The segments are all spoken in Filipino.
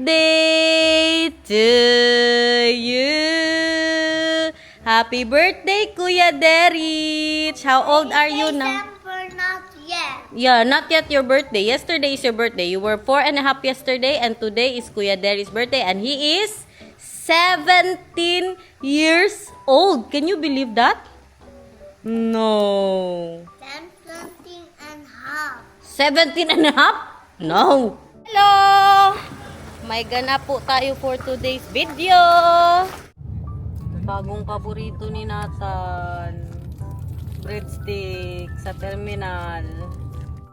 birthday to you. Happy birthday, Kuya Derich. How old are you now? December, not yet. Yeah, not yet your birthday. Yesterday is your birthday. You were 4.5 yesterday, and today is Kuya Derich's birthday, and he is 17 years old. Can you believe that? No. 17 and a half. 17 and a half? No. Hello! May ganap po tayo for today's video. Bagong paborito ni Nathan. Breadstick sa terminal.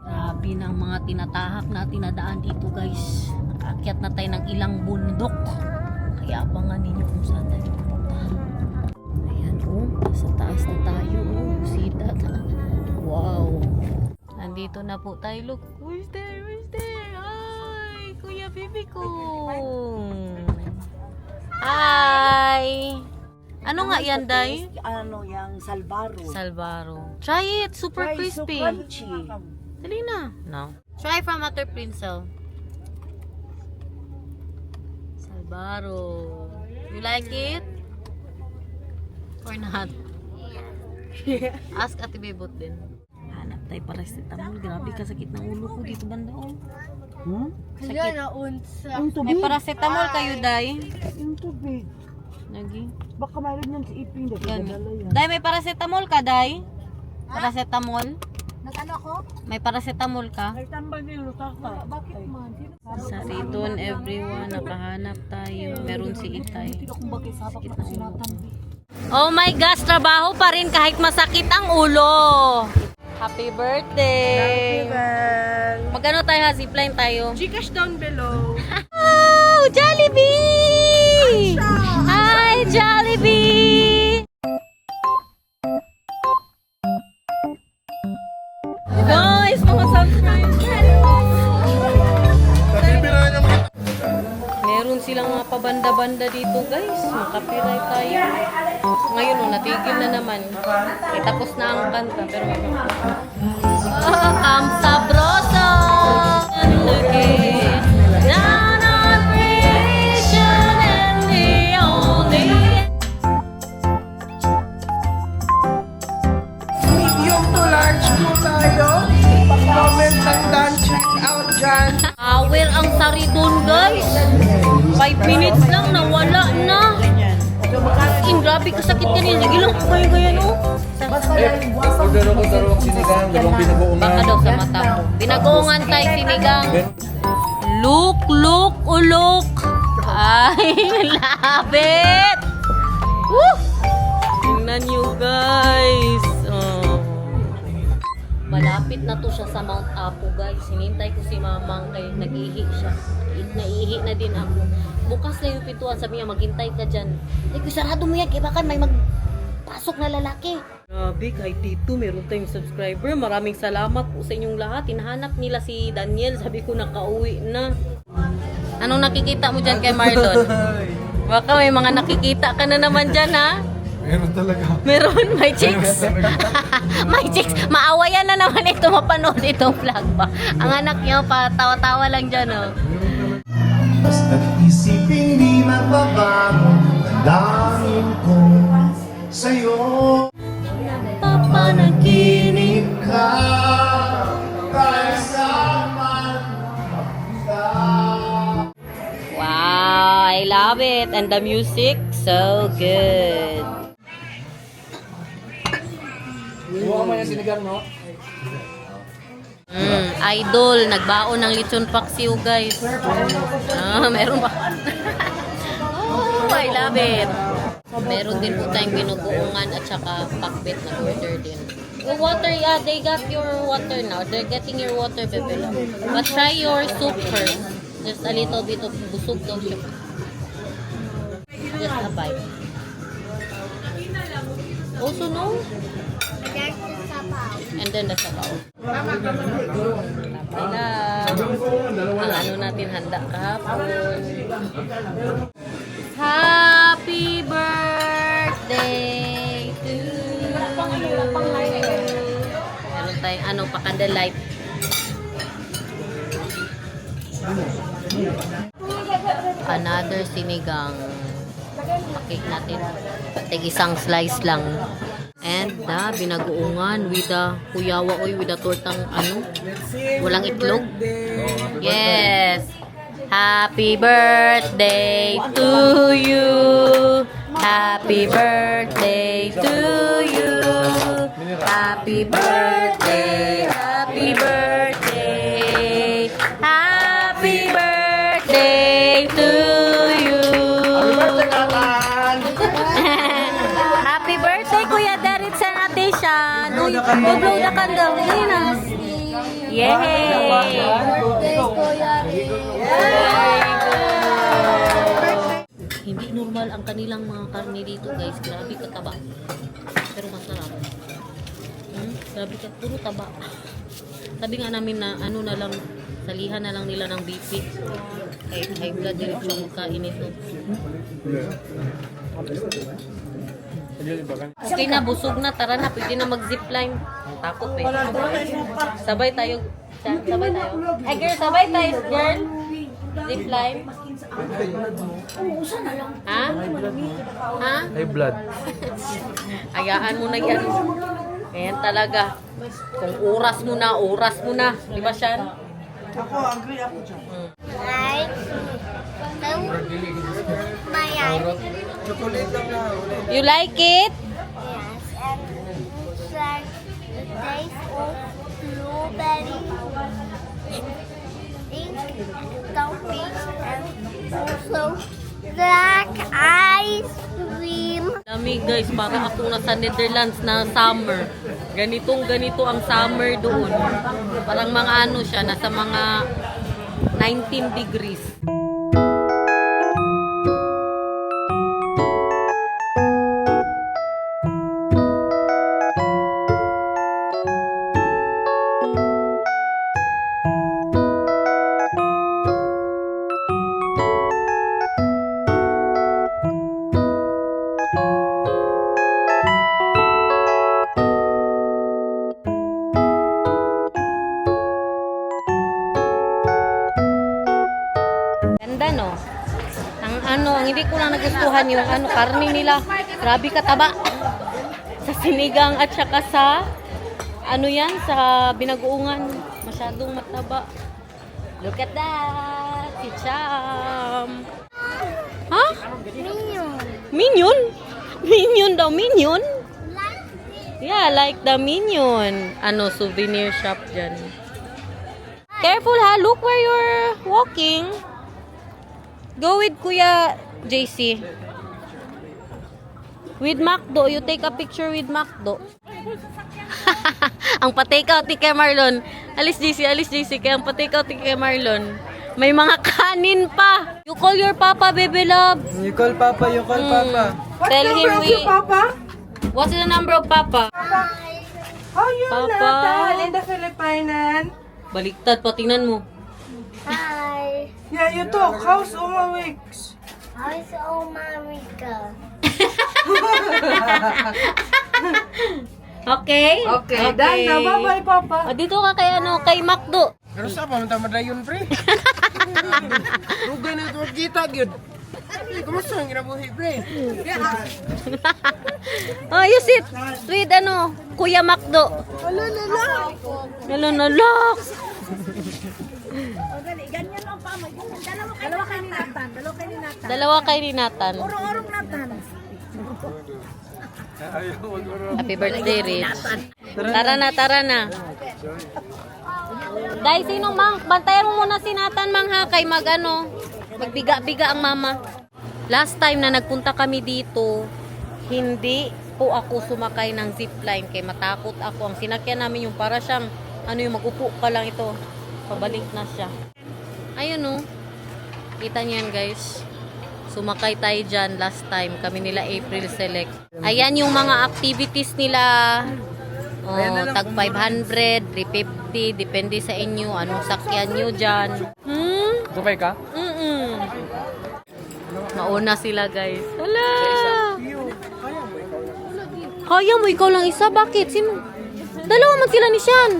Grabe ng mga tinatahak na tinadaan dito, guys. Nakaakyat na tayo ng ilang bundok. Kaya abangan ninyo kung saan tayo pupunta. Ayan, oh. Sa taas na tayo, oh. See that? Wow. Nandito na po tayo. Look, where's there? Where's there? Ay, Kuya Bibi ko. Hi! Ano nga yan, Day? Ano yung salbaro? Salbaro. Try it. Super crispy. So crunchy. Dali na. No. Try from Mother Princel. Salbaro. You like it? Or not? Ask Ate Bebot din. Hanap tayo paracetamol. Grabe kasakit ng ulo ko dito banda. Sakit. Yung May tubig. paracetamol kayo, Day? Yung tubig. Lagi. Baka mayroon yan sa ipin. Yan. Dala yan. Day, may paracetamol ka, Day? Paracetamol? Nag-ano ako? May paracetamol ka? Ay, tambal nilo. Bakit man? Sa Riton, everyone, nakahanap tayo. Meron si Itay. Kung bakit sabak na kasinatan. Oh my gosh, trabaho pa rin kahit masakit ang ulo. Happy birthday! Magkano tayo ha? Zipline tayo. Gcash down below. Oh, Jollibee! Hi, Jollibee! Guys, mga subscribers! Meron silang mga pabanda-banda dito, guys. Makapiright tayo. Ngayon, natigil na naman. Tapos na ang kanta, pero ang sabroso! Down on creation and the only Medium to large po tayo. Pag-comment ng done, check out dyan. Awir ang saridon, guys. 5 minutes lang, nawala na. Grabe kasakit yan. Sige lang, kaya no? Order ako dalawang sinigang, dalawang binagoongan. Baka daw sa mata mo. Binagoongan tayo sinigang. Look, ulok. Ay, labit. Woo! Tingnan nyo, guys. Oh. Malapit na to siya sa Mount Apo, guys. Hinintay ko si Mamang kay nag-ihi siya. Naihi na din ako. Bukas na yung pintuan, sabi niya, maghintay ka dyan. Ay, sarado mo yan, kaya baka may magpasok na lalaki. Grabe, kahit dito, meron tayong subscriber. Maraming salamat po sa inyong lahat. Hinahanap nila si Daniel. Sabi ko, nakauwi na. Anong nakikita mo dyan kay Marlon? Baka may mga nakikita ka na naman dyan, ha? Meron talaga. Meron, may chicks. May chicks. Maawayan na naman ito, mapanood itong vlog ba. Ang anak niyo, tawa-tawa lang dyan, oh. Basta't isipin di magbabago ang daming ko sa'yo. Papanaginip Ka, kahit saan ka. Wow, I love it. And the music, so good. Buwan mo yung sinigang, no? Idol, nagbaon ng lechon paksiw, guys. Meron ba? Oh, I love it. Meron din po tayong binugoongan at saka pakbet na order din. Yung water, yeah, they got your water now. They're getting your water, Bebela. But try your soup first. Just a little bit of busog daw siya. Just a bite. Also, no? There's the sabaw. And then the sabaw. Tapay na. Ang ano natin handa kahapon. Happy birthday to you. Meron tayong ano pa candlelight. another sinigang. Pakik natin. Tig isang slice lang. And the binagoongan with the kuyawa oy with the tortang ano? Walang itlog. Yes. Happy birthday to you. Happy birthday to you. Happy birthday. Happy birthday. Happy birthday to you. Happy birthday, Kuya Derek sa natin siya. Blow the candle. Yay! Hindi normal ang kanilang mga karne dito, guys. Grabe kataba. Pero masarap. Grabe ka, puro taba. Sabi nga namin na ano na lang, salihan na lang nila ng BP. Kahit high blood direct siya magkain ito. Okay na, busog na. Tara na, pwede na mag-zipline. Takot eh. Sabay tayo. Sabay tayo. Ay girl, sabay tayo, girl. Zipline. Ha? Ha? High blood. Ayaan mo na yan. Ganyan talaga. Kung oras mo na. Di ba siya? Ako, agree ako dyan. Like, my eye. Chocolate lang na ulit. You like it? Yes, and it's like the taste of blueberry, pink topping, and also black ice cream. Dami guys, para akong nasa Netherlands na summer. Ganito ang summer doon. Parang mga ano siya, nasa mga 19 degrees. Ganda no? Ang hindi ko lang nagustuhan yung karne nila. Grabe kataba. Sa sinigang at saka sa sa binagoongan. Masyadong mataba. Look at that. Si Cham. Ha? Minion. Minion? Minion daw, Minion? Like Yeah, like the Minion. Souvenir shop dyan. Careful ha, look where you're walking. Go with Kuya JC. With Macdo, you take a picture with Macdo. Ang pa-take out ni kay Marlon. Alis JC, kaya ang pa-take out ni kay Marlon. May mga kanin pa. You call your papa, baby love. You call Papa, Papa. Tell him we... Papa? What's the number of papa? How you Papa. Natal in the Philippines? Baliktad, patingnan mo. hi. Yeah, you talk. How's Oma Weeks? How's America? Okay? Okay, done na. Bye-bye, Papa. Dito ka kay Macdo. Pero sa pa, madayon, pre. Rugay na ito kita, gyud. Kumusta ang ginabuhi, pre? Oh, you sit with Kuya Macdo. Hello, nalak. Dalawa kay ni Nathan. Happy birthday, Rich. Tara na. Dahil sino mang, bantayan mo muna si Nathan mang ha, kay magbiga-biga ang mama. Last time na nagpunta kami dito, hindi po ako sumakay ng zipline kay matakot ako. Ang sinakyan namin yung para siyang, yung magupo ka lang ito. Pabalik na siya. Ayun kita niyo yan guys. Sumakay tayo dyan last time. Kami nila April Select. Ayan yung mga activities nila. Tag 500, 350. Depende sa inyo. Anong sakyan nyo dyan. Kupay ka? Mauna sila guys. Hala! Kaya mo, ikaw lang isa. Bakit? Dalawa man sila ni Sean.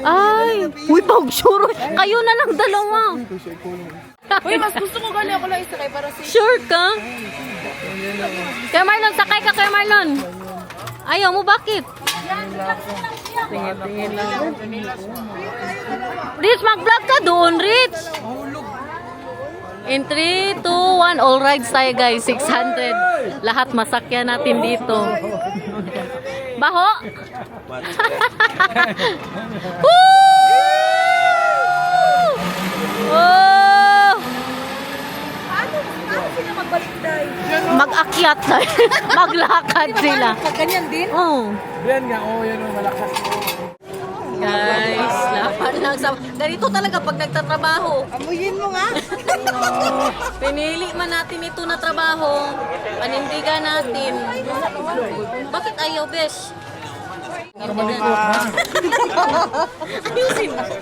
Ay! Uy, pag sure. Kayo na lang dalawa. Uy, mas gusto ko gani ako lang isakay para sa... Sure ka? Kuya Marlon, sakay ka, Kuya Marlon. Ayaw mo, bakit? Tingin lang. Rich, mag-vlog ka doon, Rich. In 3, 2, 1, all rides tayo guys, 600. Lahat masakyan natin dito. Baho? Woo! Oh! Paano sila magbalik tayo? Mag-akyat tayo. Maglakad sila. Ganyan din? Oh. Yan nga, yan ang malakas. Guys, laban lang sa... Ganito talaga pag nagtatrabaho. Amuyin mo nga. Pinili man natin ito na trabaho. Panindigan natin. Bakit ayaw, besh? Ayusin mo. 3,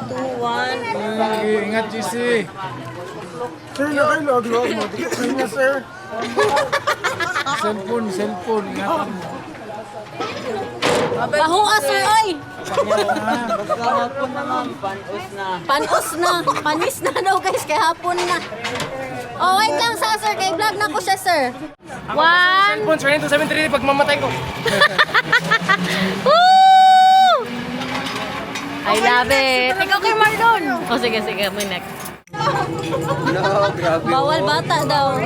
2, 1. Ingat, GC. Sir, nakailag-lag mo. Kanya, sir. Cellphone. Ingatan mo. Baho sir, oy! Panos na. Panis na daw guys, kay hapon na. Oh, wait lang sa sir, kay vlog na ko siya sir. 1. Cellphone, 273 pag mamatay ko. Woo! I love it. Ikaw kay Marlon. Oh, sige, may next. No, grabe. Bawal bata daw.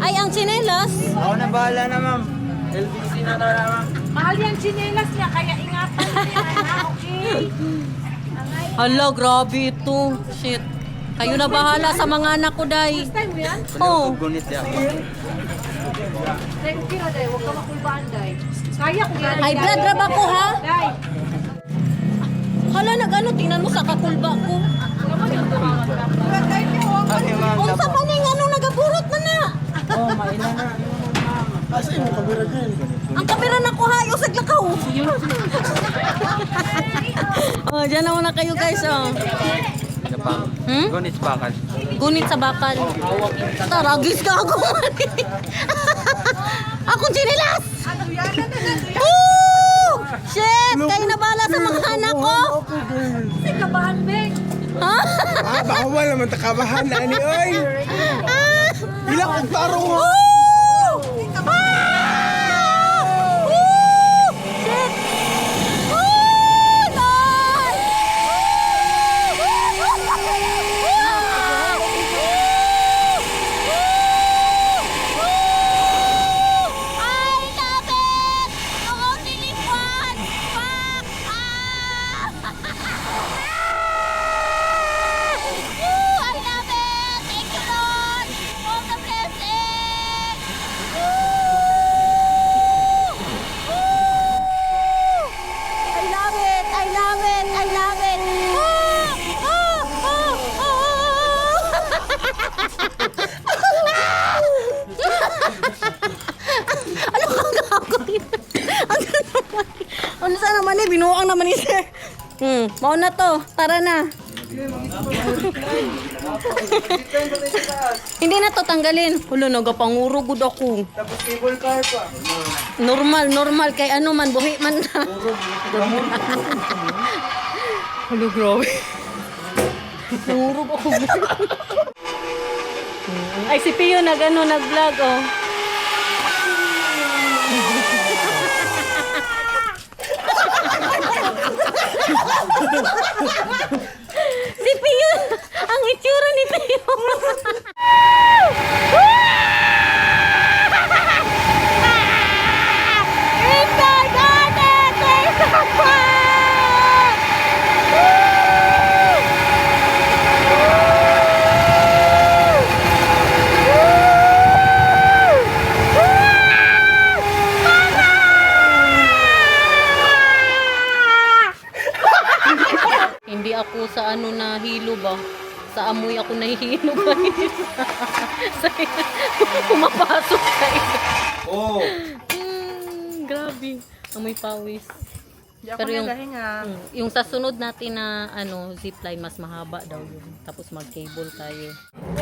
Ay, ang chinelas. Ako na bahala na, ma'am. LBC na ma'am. Mahal yung chinelas niya, kaya ingatan niya. Okay. Hala, grabe ito. Shit. Kayo na bahala sa mga anak ko, day. Time mo yan? Oh. Gunit yan. Dahil okay na dahil, huwag ka makulbaan dahil. Kaya ko yan. Ay, blood rab ako, ha? Dahil. Hala, nag-ano, tingnan mo sa kakulba ko. Kung sa paning, ano, nagaburot man na. Asa yung kamera dyan? Ang kamera na ko, ha? Usag lakaw. Oh, dyan na muna kayo, guys, oh. Gunit bakal. Gunit sa bakal. Taragis ka ako. Akong chinilas! Woo! Shit! Kayo na bala sa mga anak ko! Kasi kabahan, Beng. Ha? Bawal naman takabahan na ni oy. Ilang kong tarong mo. Woo! Ah! Woo! Shit! Woo! Lord! I love it! Only live once! Fuck! Woo! I love it! Thank you, Lord! For the blessing! Woo! I love it! I love it! I love it! Ano kang gagawin? Ano sa naman eh? Binuang naman ni sir. Mau na to. Tara na. Hindi na to tanggalin. Hulo, nagapanguro gud ako. Tapos cable car pa. Normal. Kay ano man, buhi man na. Hulo, grabe. Nangurog ako. Ay, si Pio nag-vlog, oh. Si Pio! Ang itsura ni Pio! Hindi ako sa ano na hilo ba? Sa amoy ako nahihilo guys. Pumapasok sa ito. Oh. Grabe. Amoy pawis. Di ako Pero yung- nagahinga. Yung sa sunod natin na ano, zipline, mas mahaba daw yun. Tapos mag-cable tayo.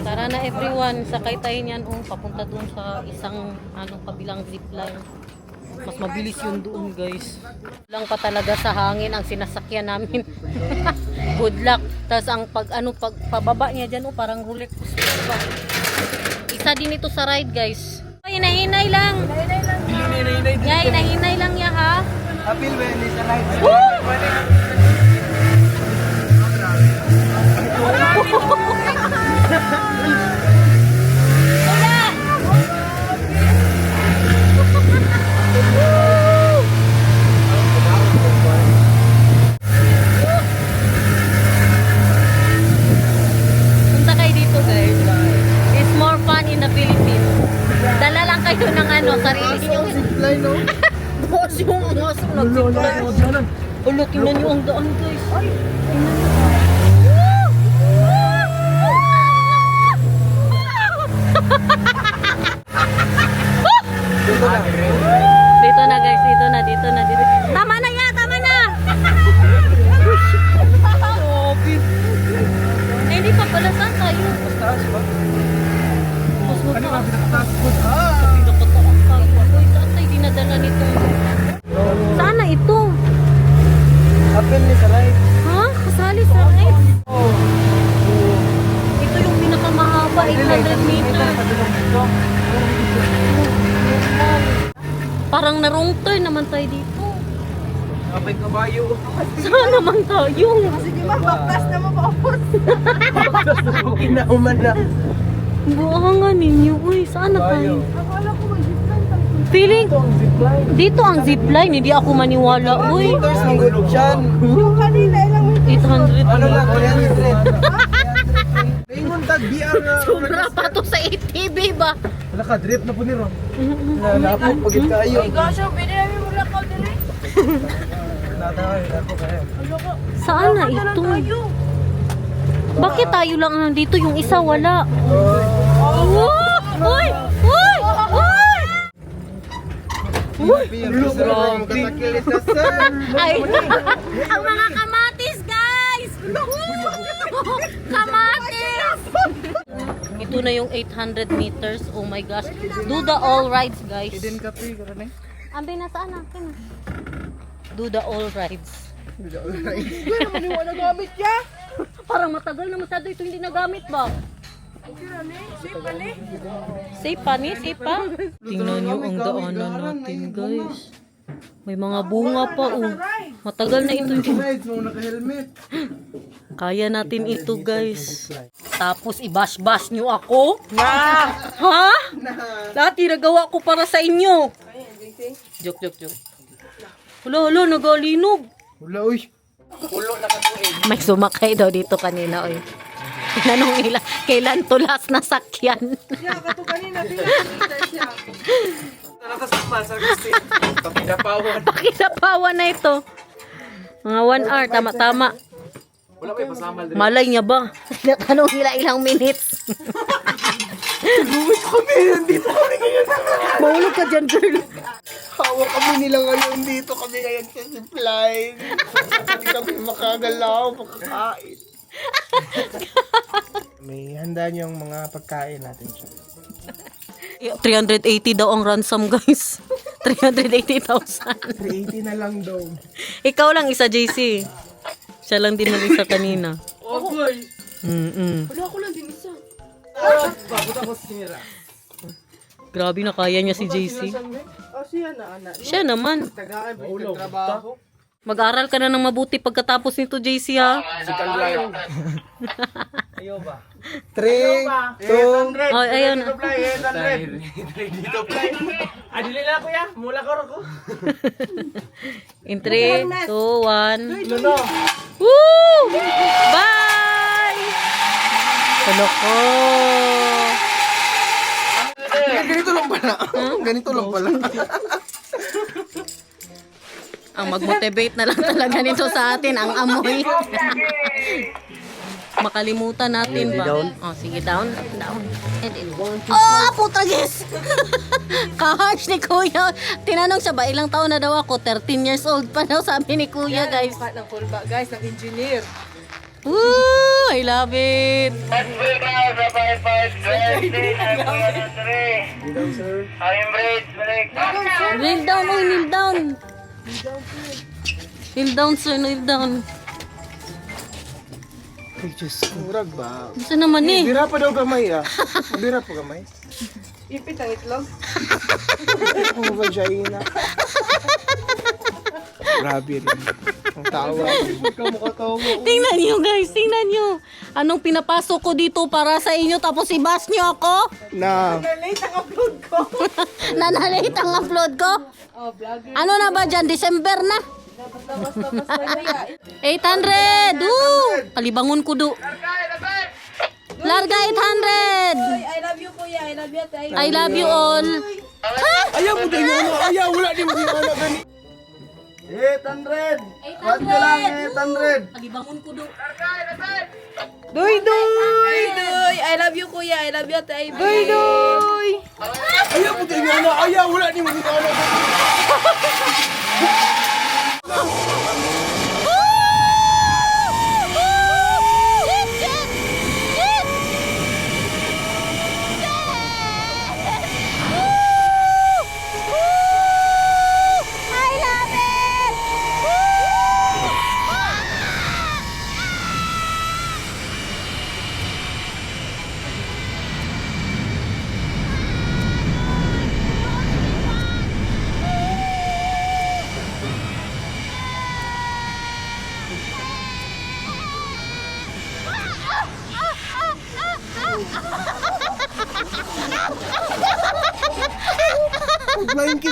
Tara na everyone, sakay tayo niyan. Papunta dun sa isang kabilang zipline. Mas mabilis yun doon, guys. Lang pa talaga sa hangin ang sinasakyan namin. Good luck. Tapos ang pababa niya dyan, parang roller coaster ba. Isa din ito sa ride, guys. Ay, hinahinay lang. Yeah, hinahinay lang ya, ha? Apil ba yun sa ride? Punta kayo dito, guys. It's more fun in the Philippines. Dala lang kayo ng sarili nyo. Zipline, no? Boss yung aso nag-zipline. Ulo, tingnan nyo ang daan, guys. Tingnan nyo. Dito na, guys. Dito na. Tama na yan, tama na. Eh, hindi pa pala. Saan tayo? Mas taas ba? Mas mataas. Pinakataas tayo. Uy, saan tayo dinadala nito? Saan na ito? Apil ni sa ride. Ha? Kasali sa ride? Ito yung pinakamahaba, 800 meters. Parang na-wrong turn naman tayo dito. Kapay kabayo. Saan naman tayo? Sige ma, baktas na mo pa. Kinauman na. Buangan ninyo. Uy, saan na tayo? Akala ko mag-zipline tayo. Feeling, dito ang zipline. Hindi ako maniwala. Uy, Meters ng gulog dyan. Yung kanina, ilang minutes. 800 Ano lang, meters. 300. Ingon tag BR na. Sobra pa to sa ATV ba? Wala ka, drip na po ni Ron. Napok, pagit kayo. Gosh, pwede namin mula ka din. Natawag, ako kayo. Saan na ito? Bakit tayo lang nandito? Yung isa wala. Uy! Uy! Uy! Ay, ang mga kamatis, guys! Kamatis! Ito na yung 800 meters. Oh my gosh. Do the all rides, guys. Ambi na saan akin? Do the all rides. Pero maniwala gamit niya. Parang matagal na masyado ito hindi nagamit ba? Safe pa ni? Safe pa? Tingnan nyo ang daanan natin, guys. May mga bunga pa, oh. Matagal na ito. Naka-helmet. Kaya natin ito, guys. Tapos i-bash-bash nyo ako? Ha? Lahat ginagawa ko para sa inyo. Joke. Hulo, nagalinog. Wala, uy. May sumakay daw dito kanina, oy. Tinanong nila, kailan to last na sakyan? Siya, kato kanina, pinakita siya. Pakinapawan na ito. Mga 1 hour, tama-tama. Wala kayo pasama. Malay niya ba? Natanong nila ilang minutes. Guwit kami, nandito kami ngayon. Mahulog ka dyan, girl. Hawak kami nila ngayon dito kami ngayon sa zipline. Hindi kami makagalaw, makakain. May handa niyo yung mga pagkain natin siya. 380 daw ang ransom, guys. 380,000. 380 na lang daw. Ikaw lang isa, JC. Siya lang din isa kanina. Oh boy! Wala ko lang din isa. Papunta ko sa sinira. Grabe na kaya niya si JC. Siya na, anak. Siya naman. Tagaan pa yung trabaho. Mag-aral ka na ng mabuti pagkatapos nito, JC, ha? Ayaw ba? 3, 2, Oh, ayun. dito play. Adili na kuya, mula ko ko. In 3, 2, 1. Luno. Woo! Bye! Kaloko! Ganito lang pala. Ganito lang pala. Ang mag-motivate na lang talaga nito sa atin, ang amoy. Makalimutan natin ba? Oh, sige, down. And then, oh, putagis! Ka-harsh ni Kuya. Tinanong siya ba, ilang taon na daw ako? 13 years old pa daw, sabi ni Kuya, guys. Ng kulba, guys, ng engineer. Woo! I love it. Kneel down, oy, kneel down. Kneel down, sir, kneel down. Ay, Diyos, murag ba? Gusto naman eh. Bira pa daw gamay ah. Bira pa gamay. Ipit ang itlog. Ang vagina. Grabe rin. Ang tawa. Tingnan nyo guys, tingnan nyo. Anong pinapasok ko dito para sa inyo tapos i-bash nyo ako? Na. Late ang upload ko. Nanalate ang upload ko? Oh, vlogger. Ano na ba dyan? December na? Labas na kaya. 800! Kalibangon ko do. Larga 800! I love you kuya. I love you. I love you all. Ayaw mo tayo ano. Ayaw, wala din mo ginagawa gani. 800! 800! Kalibangon ko do. Doy, doy. Doy. I love you kuya. I love you. Doy, doy. Ayaw mo tayo ano. Ayaw, wala din mo ginagawa gani.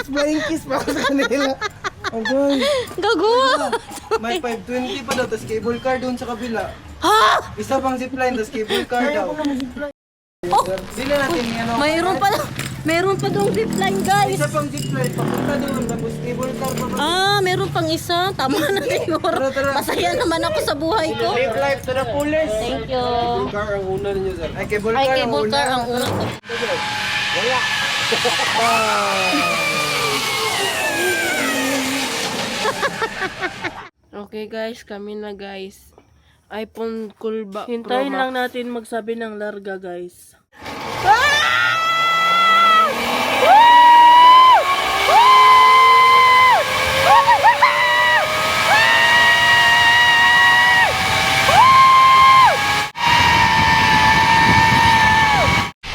Flying kiss pa ako sa kanila. Okay. Gagawa. May 520 pa daw, tapos cable car doon sa kabila. Ha? Isa pang zipline, tapos cable car daw. Oh, Sila natin ano. mayroon pa dong zipline guys. Isa pang zipline, papunta doon, tapos cable car pa. Meron pang isa. Tama na siguro. Masaya naman ako sa buhay ko. Live life to the fullest. Thank you. Car ang una ninyo, sir. Ay, cable car Ay, ang cable una. car ang una ko. Okay guys, kami na guys. iPhone Kulba. Hintayin lang natin magsabi ng larga guys.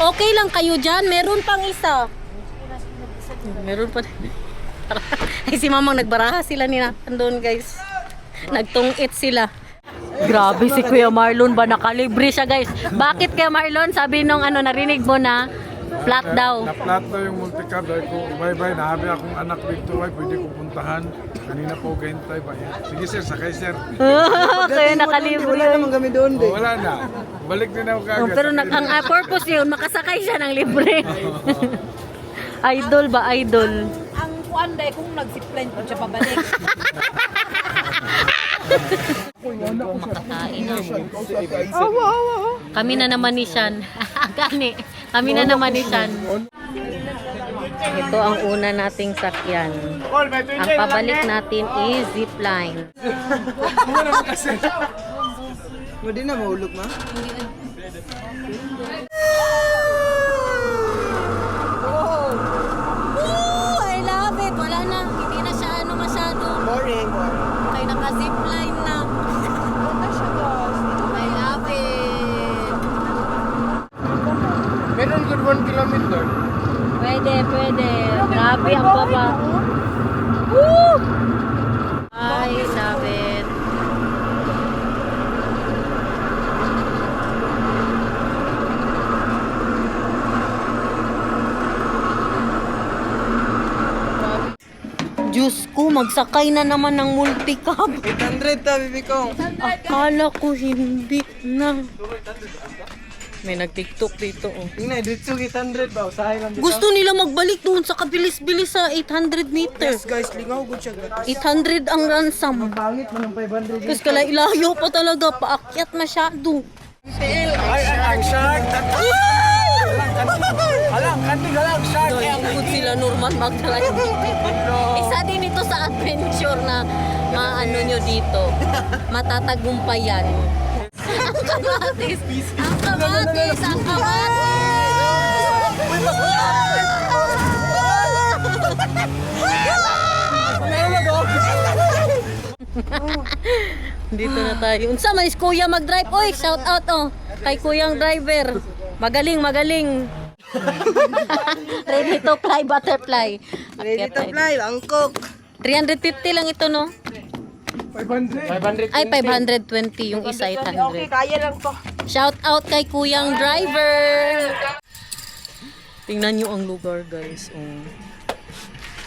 Okay lang kayo dyan. Meron pang isa. Meron pa. Ay, si mamang nagbaraha sila ni Nathan doon guys. Nagtungit sila. Grabe si Kuya Marlon ba? Nakalibre siya guys. Bakit Kuya Marlon? Sabi nung narinig mo na flat daw. Na-flat na yung multicab. Dahil ko, bye-bye, nahabi akong anak dito. Ay, pwede ko puntahan. Kanina po gahintay ba? Sige sir, sakay sir. Kaya nakalibre. Wala naman kami doon, O, wala na. Balik din ako kagad. Pero ang purpose yun, makasakay siya ng libre. Idol ba? Idol. Ang kuan day kung nag-zipline po siya pabalik. Kain na. Kami na naman ni Shan. Gani. Kami na naman ni Shan. Ito ang una nating sakyan. Ang pabalik natin is zipline. Hindi na mahulog, ma? I love it. Wala na. Hindi na siya masyado. Boring. Ay, naka-zipline na. I love it. Meron good 1 kilometer. Pwede. Grabe ang baba. Woo! I love it. Diyos ko, magsakay na naman ng multicab. 800 ta, bibi ko. Akala ko hindi na. May nag-tiktok dito. Oh. Tingnan, dito 800 ba? Usahay lang dito. Gusto nila magbalik doon sa kabilis-bilis sa 800 meters. Yes, guys, lingaw ko siya. 800 ang ransom. Pangit mo ng 500. Kasi kalailayo pa talaga, paakyat masyado. Ay, ang shark! Alam, kanting alam, shark! Kung sila normal mag-drive. Isa din ito sa adventure na maano nyo dito. Matatagumpayan. Ang kamatis. Ang kamatis. Ang kamatis. Dito na tayo. Unsa man is kuya mag-drive? Oy, shout out oh. Kay kuyang driver. Magaling, magaling. Ready to fly, butterfly. Ready to fly, Bangkok. 350 lang ito, no? 500. Ay, 520. Yung isa, Okay, 800. kaya lang to. Shout out kay kuyang driver. Tingnan nyo ang lugar, guys. Oh.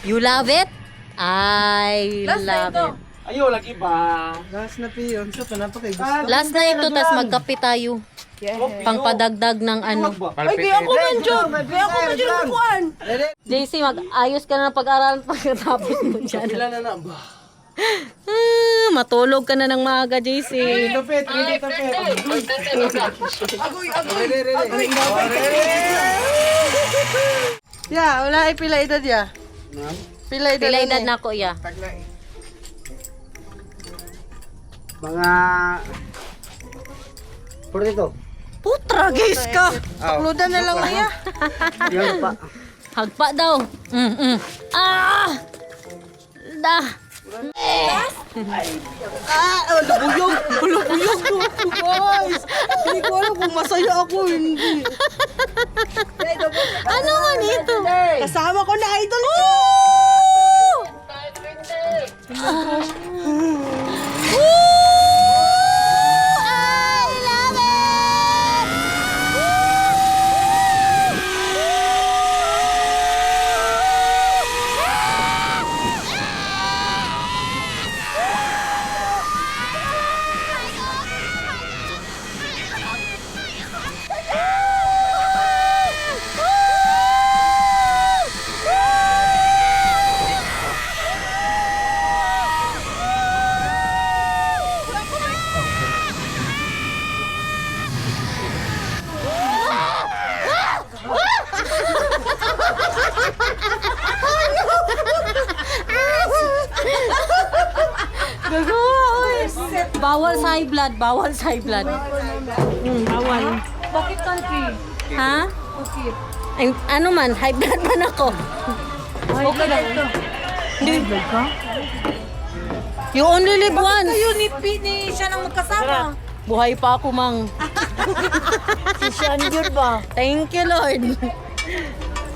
You love it? I love it. Ayo, lagi ba? Last na piyon. So, panapakay. Last na ito, tas magkape tayo. Pangpadagdag ng ano. Ay, kaya ako nandiyan. Kaya ako nandiyan kukuhan. JC, mag-ayos ka na ng pag-aralan pagkatapos mo dyan. Ilan na na ba? Matulog ka na ng maaga, JC. Tupit, ready tupit. Yeah, wala ay pila edad ya. Pila edad. Pila edad na ako, ya. Mga... Puro dito. Putra, guys ka. Pakludan na lang niya. Yan pa. Hagpa daw. Ah! Da! Lubuyog. Lubuyog ko, guys. Hindi ko alam kung masaya ako, hindi. Ano man ito? Kasama ko na idol ko. Bawal sa high blood, bawal sa high blood. Bawal. Bakit country? Ha? Ay, ano man, high blood man ako. Okay lang ito. You only live once. Kayo ni siya nang magkasama. Buhay pa ako, mang. Si Shanjur ba? Thank you, Lord.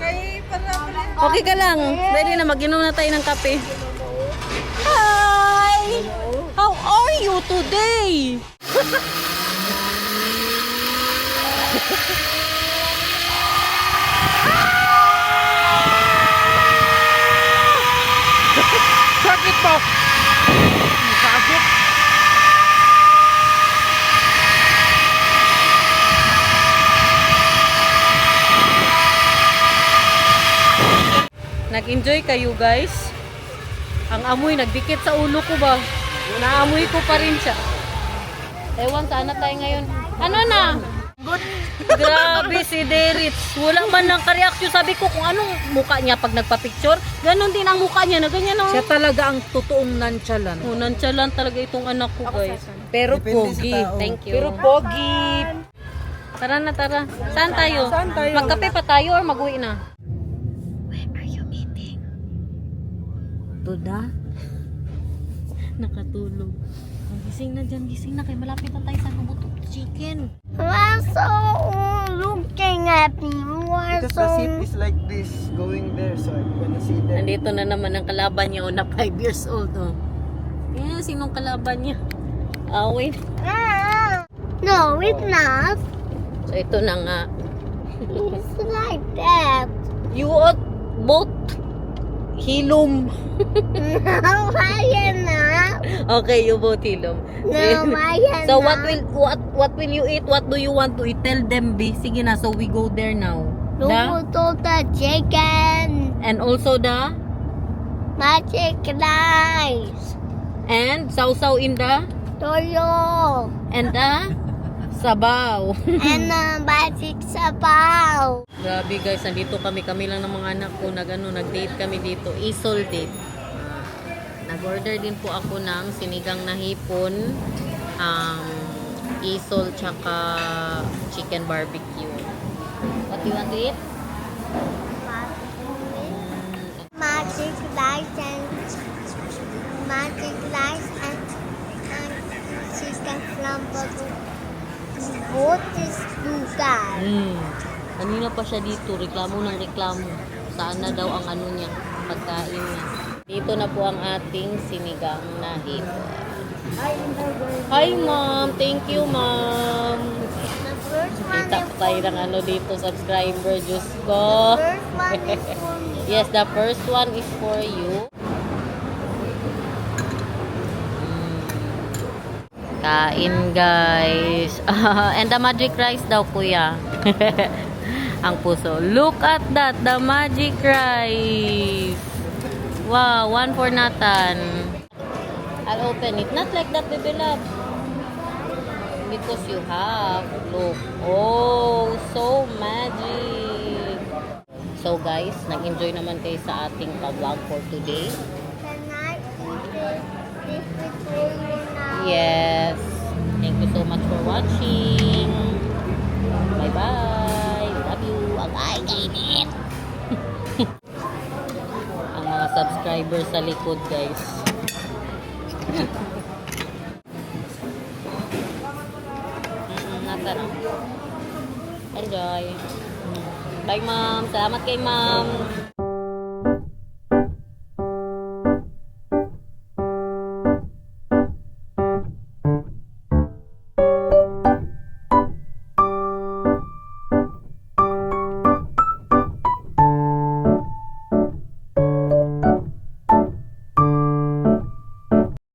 Kay pala. Okay ka lang. Ready na, mag-inom na tayo ng kape. Hi! How are you today? Sakit po! Sakit! Nag-enjoy kayo, guys. Ang amoy nagdikit sa ulo ko ba? Naamoy ko pa rin siya. Ewan, saan na tayo ngayon? Ano na? Grabe si Deritz. Wala man lang ka-reaction. Sabi ko kung anong mukha niya pag nagpa-picture. Ganon din ang mukha niya na ganyan. Oh. Siya talaga ang totoong nonchalant. Oh, nonchalant talaga itong anak ko, guys. Pero pogi. Thank you. Pero pogi. Tara na, tara. Saan tayo? Magkape pa tayo or mag-uwi na? Where are you eating? Toda? Nakatulog. Gising na dyan, gising na. Kaya malapit na tayo sa Lubutok Chicken. We're so looking at me. We're Because so... the seat is like this, going there, so I'm gonna see there. Nandito na naman ang kalaban niya, na 5 years old. Oh. Eh, sinong kalaban niya? Wait. No, it's not. So, ito na nga. It's like that. You ought both hilom. No, I not. Okay, you both hilom. No, I So what will you eat? What do you want to eat? Tell them, B. Sige na, so we go there now. Luto the chicken. And also the Magic rice. and sausaw in the Toyo. and the sabaw. And magic sabaw. Grabe guys, nandito kami lang ng mga anak ko nag-date kami dito, Isol date. Nag-order din po ako ng sinigang na hipon, isol tsaka chicken barbecue. What do you want to eat? Magic rice and chicken flambeau. What is dugan? Kanina pa siya dito, reklamo ng reklamo. Saan na daw ang ano niya, pagkain niya. Dito na po ang ating sinigang na hipon. Hi, Mom! Thank you, Mom! The first one Kita is pa tayo ng ano dito, subscriber. Diyos ko! first one is for me. Yes, the first one is for you. Kain, guys. And the magic rice daw, kuya. Ang puso. Look at that, the magic rice. Wow, one for Nathan. I'll open it. Not like that, baby love. Because you have. Look. Oh, so magic. So guys, nag-enjoy naman kayo sa ating vlog for today. Can I eat this before you now? Yes. Thank you so much for watching. Bye-bye. Love you. Agay, kainit. Ang mga subscribers sa likod, guys. Nasa na. Enjoy. Bye, ma'am. Salamat kay ma'am.